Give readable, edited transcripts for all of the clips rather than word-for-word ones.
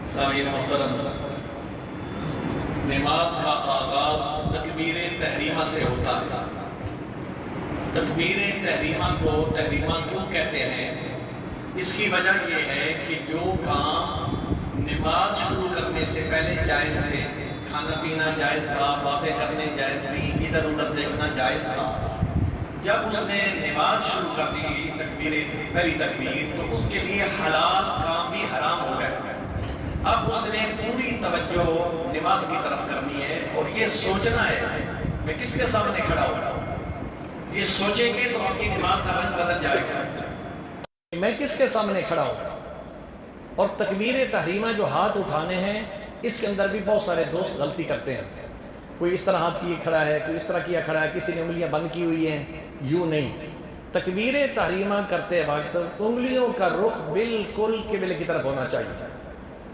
سامعین محترم، نماز کا آغاز تکبیر تحریمہ سے ہوتا ہے۔ تکبیر تحریمہ کو تحریمہ کیوں کہتے ہیں؟ اس کی وجہ یہ ہے کہ جو کام نماز شروع کرنے سے پہلے جائز تھے، کھانا پینا جائز تھا، باتیں کرنے جائز تھی، ادھر ادھر دیکھنا جائز تھا، جب اس نے نماز شروع کر دی پہلی تکبیر، تو اس کے لیے حلال کام بھی حرام ہو گئے۔ اب اس نے پوری توجہ نماز کی طرف کرنی ہے اور یہ سوچنا ہے میں کس کے سامنے کھڑا ہوں۔ یہ سوچیں گے تو آپ کی نماز کا رنگ بدل جائے گا، میں کس کے سامنے کھڑا ہوں۔ اور تکبیر تحریمہ جو ہاتھ اٹھانے ہیں، اس کے اندر بھی بہت سارے دوست غلطی کرتے ہیں۔ کوئی اس طرح ہاتھ کیے کھڑا ہے، کوئی اس طرح کیا کھڑا ہے، کسی نے انگلیاں بند کی ہوئی ہیں، یوں نہیں۔ تکبیر تحریمہ کرتے وقت انگلیوں کا رخ بالکل قبلے کی طرف ہونا چاہیے،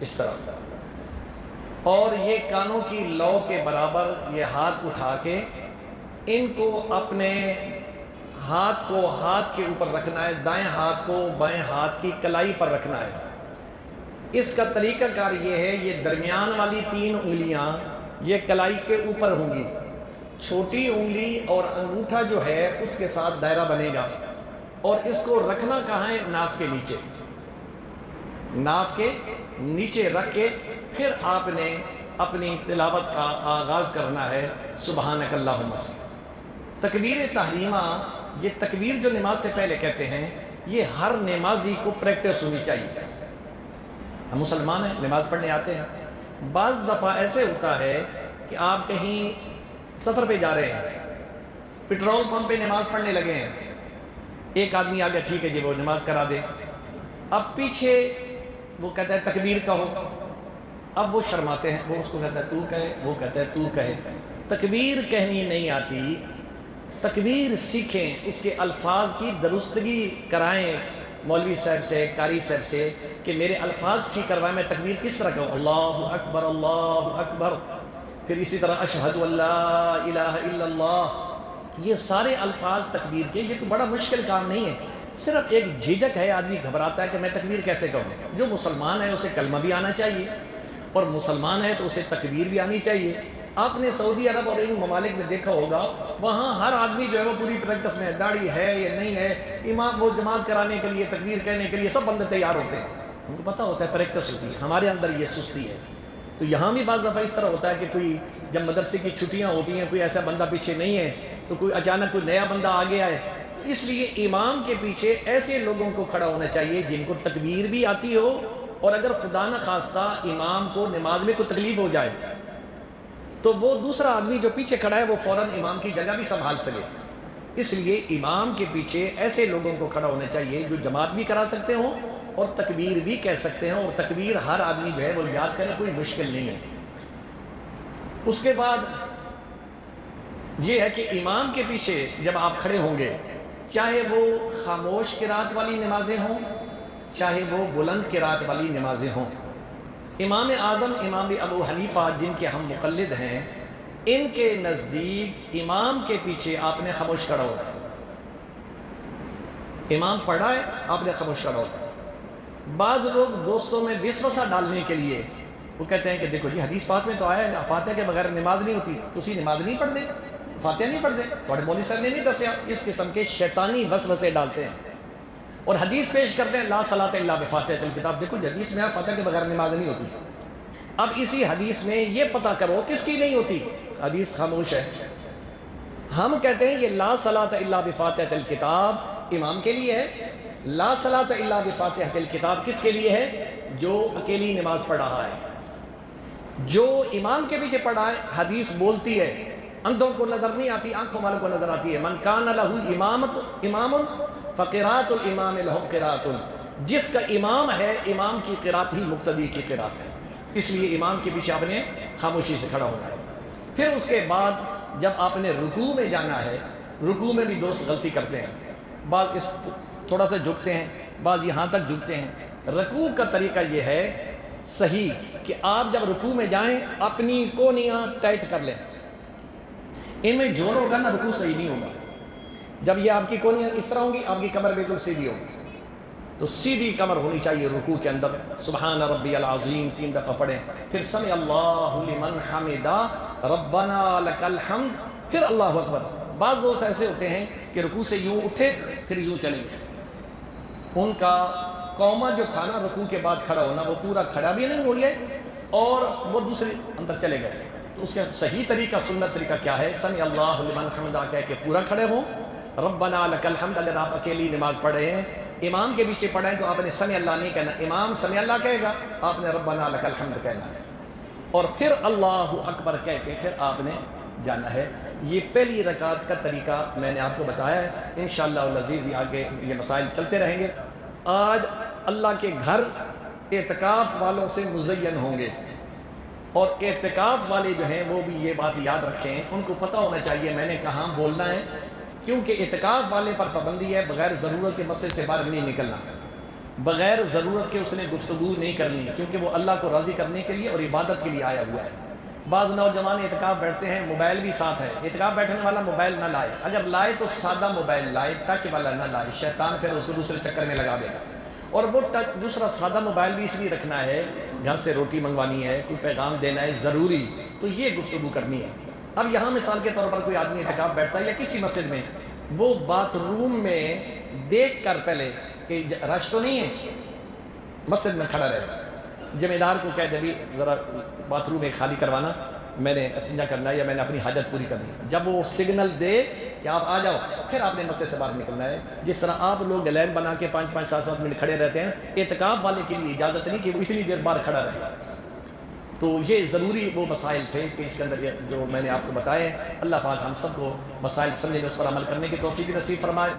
اس طرح، اور یہ کانوں کی لو کے برابر یہ ہاتھ اٹھا کے ان کو اپنے ہاتھ کو ہاتھ کے اوپر رکھنا ہے، دائیں ہاتھ کو بائیں ہاتھ کی کلائی پر رکھنا ہے۔ اس کا طریقہ کار یہ ہے، یہ درمیان والی 3 انگلیاں یہ کلائی کے اوپر ہوں گی، چھوٹی انگلی اور انگوٹھا جو ہے اس کے ساتھ دائرہ بنے گا، اور اس کو رکھنا کہاں ہے؟ ناف کے نیچے، ناف کے نیچے رکھ کے پھر آپ نے اپنی تلاوت کا آغاز کرنا ہے، سبحانک اللہم سے۔ تکبیر تحریمہ، یہ تکبیر جو نماز سے پہلے کہتے ہیں، یہ ہر نمازی کو پریکٹس ہونی چاہیے۔ ہم مسلمان ہیں، نماز پڑھنے آتے ہیں، بعض دفعہ ایسے ہوتا ہے کہ آپ کہیں سفر پہ جا رہے ہیں، پیٹرول پمپ پہ نماز پڑھنے لگے ہیں، ایک آدمی آ گیا، ٹھیک ہے جی وہ نماز کرا دے، اب پیچھے وہ کہتا ہے تکبیر کہو، اب وہ شرماتے ہیں، وہ اس کو کہتا ہے تو کہے، وہ کہتا ہے تو کہے۔ تکبیر کہنی نہیں آتی، تکبیر سیکھیں، اس کے الفاظ کی درستگی کرائیں مولوی صاحب سے، قاری صاحب سے، کہ میرے الفاظ ٹھیک کروائیں، میں تکبیر کس طرح کہوں، اللہ اکبر اللہ اکبر، پھر اسی طرح اشہد ان لا الہ الا اللہ۔ یہ سارے الفاظ تکبیر کے، یہ کوئی بڑا مشکل کام نہیں ہے، صرف ایک جھجک ہے، آدمی گھبراتا ہے کہ میں تکبیر کیسے کہوں۔ جو مسلمان ہے اسے کلمہ بھی آنا چاہیے، اور مسلمان ہے تو اسے تکبیر بھی آنی چاہیے۔ آپ نے سعودی عرب اور ان ممالک میں دیکھا ہوگا، وہاں ہر آدمی جو ہے وہ پوری پریکٹس میں ہے، داڑھی ہے یا نہیں ہے، امام وہ جماعت کرانے کے لیے، تکبیر کہنے کے لیے سب بندے تیار ہوتے ہیں، ان کو پتہ ہوتا ہے پریکٹس ہوتی ہے۔ ہمارے اندر یہ سستی ہے، تو یہاں بھی بعض دفعہ اس طرح ہوتا ہے کہ کوئی جب مدرسے کی چھٹیاں ہوتی ہیں، کوئی ایسا بندہ پیچھے نہیں ہے، تو کوئی اچانک کوئی نیا بندہ آ گیا ہے، تو اس لیے امام کے پیچھے ایسے لوگوں کو کھڑا ہونا چاہیے جن کو تکبیر بھی آتی ہو، اور اگر خدا نہ خواستہ امام کو نماز میں کوئی تکلیف ہو جائے تو وہ دوسرا آدمی جو پیچھے کھڑا ہے وہ فوراً امام کی جگہ بھی سنبھال سکے۔ اس لیے امام کے پیچھے ایسے لوگوں کو کھڑا ہونا چاہیے جو جماعت بھی کرا سکتے ہوں اور تکبیر بھی کہہ سکتے ہیں، اور تکبیر ہر آدمی جو ہے وہ یاد کرے، کوئی مشکل نہیں ہے۔ اس کے بعد یہ ہے کہ امام کے پیچھے جب آپ کھڑے ہوں گے، چاہے وہ خاموش قرات والی نمازیں ہوں، چاہے وہ بلند قرات والی نمازیں ہوں، امام اعظم امام ابو حنیفہ جن کے ہم مقلد ہیں، ان کے نزدیک امام کے پیچھے آپ نے خاموش کھڑا ہونا ہے۔ امام پڑھا ہے، آپ نے خاموش کھڑا ہونا ہے۔ بعض لوگ دوستوں میں وسوسہ ڈالنے کے لیے وہ کہتے ہیں کہ دیکھو جی حدیث پاک میں تو آیا ہے فاتحہ کے بغیر نماز نہیں ہوتی، تسی نماز نہیں پڑھ دے، فاتحہ نہیں پڑھ دے، تھوڑے مولوی صاحب نے نہیں دسیا۔ اس قسم کے شیطانی وسوسے ڈالتے ہیں اور حدیث پیش کرتے ہیں لا صلاۃ الا بفاتحۃ الکتاب۔ دیکھو حدیث میں فاتحہ کے بغیر نماز نہیں ہوتی، اب اسی حدیث میں یہ پتہ کرو کس کی نہیں ہوتی، حدیث خاموش ہے۔ ہم کہتے ہیں یہ لا صلاۃ الا بفاتحۃ الکتاب امام کے لیے ہے، لا صلاۃ الا بفاتحۃ الکتاب کس کے لیے ہے؟ جو اکیلی نماز پڑھ رہا ہے، جو امام کے پیچھے پڑھا ہے۔ حدیث بولتی ہے، اندھوں کو نظر نہیں آتی، آنکھوں والوں کو نظر آتی ہے، من کان لہ امام فقراۃ الامام لہ قراۃ، جس کا امام ہے امام کی قرات ہی مقتدی کی قرات ہے، اس لیے امام کے پیچھے آپ نے خاموشی سے کھڑا ہونا ہے۔ پھر اس کے بعد جب آپ نے رکوع میں جانا ہے، رکوع میں بھی دوست غلطی کرتے ہیں، بعض اس تھوڑا سا جھکتے ہیں، بعض یہاں تک جھکتے ہیں۔ رکوع کا طریقہ یہ ہے صحیح کہ آپ جب رکوع میں جائیں اپنی کونیاں ٹائٹ کر لیں، ان میں جوڑ ہوگا نا رکوع صحیح نہیں ہوگا۔ جب یہ آپ کی کونیاں اس طرح ہوں گی، آپ کی کمر بالکل سیدھی ہوگی، تو سیدھی کمر ہونی چاہیے رکوع کے اندر، سبحان ربی العظیم 3 دفعہ پڑھیں، پھر سمع اللہ لمن حمدہ ربنا لک الحمد، پھر اللہ اکبر۔ بعض دوست ایسے ہوتے ہیں کہ رکوع سے یوں اٹھے پھر یوں چلے گئے، ان کا قومہ جو تھا نا رکوع کے بعد کھڑا ہونا، وہ پورا کھڑا بھی نہیں ہوئی ہے اور وہ دوسرے اندر چلے گئے۔ تو اس کا صحیح طریقہ، سنت طریقہ کیا ہے؟ سمع اللہ لمن حمدہ کہہ کے پورا کھڑے ہوں، ربنا لک الحمد۔ اگر آپ اکیلی نماز پڑھ رہے ہیں، امام کے پیچھے پڑھیں تو آپ نے سمع اللہ نہیں کہنا، امام سمع اللہ کہے گا، آپ نے ربنا لک الحمد کہنا ہے، اور پھر اللہ اکبر کہہ کے پھر آپ نے جانا ہے۔ یہ پہلی رکعت کا طریقہ میں نے آپ کو بتایا ہے، انشاءاللہ العزیز آگے یہ مسائل چلتے رہیں گے۔ آج اللہ کے گھر اعتکاف والوں سے مزین ہوں گے، اور اعتکاف والے جو ہیں وہ بھی یہ بات یاد رکھیں، ان کو پتہ ہونا چاہیے میں نے کہاں بولنا ہے، کیونکہ اعتکاف والے پر پابندی ہے بغیر ضرورت کے مسئلے سے باہر نہیں نکلنا، بغیر ضرورت کے اس نے گفتگو نہیں کرنی، کیونکہ وہ اللہ کو راضی کرنے کے لیے اور عبادت کے لیے آیا ہوا ہے۔ بعض نوجوان اعتکاف بیٹھتے ہیں، موبائل بھی ساتھ ہے، اعتکاف بیٹھنے والا موبائل نہ لائے، اگر لائے تو سادہ موبائل لائے، ٹچ والا نہ لائے، شیطان پھر اس کو دوسرے چکر میں لگا دے گا۔ اور وہ دوسرا سادہ موبائل بھی اس لیے رکھنا ہے، گھر سے روٹی منگوانی ہے، کوئی پیغام دینا ہے ضروری، تو یہ گفتگو کرنی ہے۔ اب یہاں مثال کے طور پر کوئی آدمی اعتکاف بیٹھتا ہے یا کسی مسجد میں، وہ باتھ روم میں دیکھ کر پہلے کہ رش تو نہیں ہے، مسجد میں کھڑا رہے، ذمہ دار کو کہہ دے بھی ذرا باتھ روم ایک خالی کروانا، میں نے استنجا کرنا ہے یا میں نے اپنی حاجت پوری کرنی ہے۔ جب وہ سگنل دے کہ آپ آ جاؤ، پھر آپ نے مسجد سے باہر نکلنا ہے۔ جس طرح آپ لوگ لائن بنا کے 5-5 7-7 منٹ کھڑے رہتے ہیں، اعتکاف والے کے لیے اجازت نہیں کہ وہ اتنی دیر باہر کھڑا رہے۔ تو یہ ضروری وہ مسائل تھے کہ اس کے اندر جو میں نے آپ کو بتائے۔ اللہ پاک ہم سب کو مسائل سمجھنے، اس پر عمل کرنے کی توفیق نصیب فرمائے۔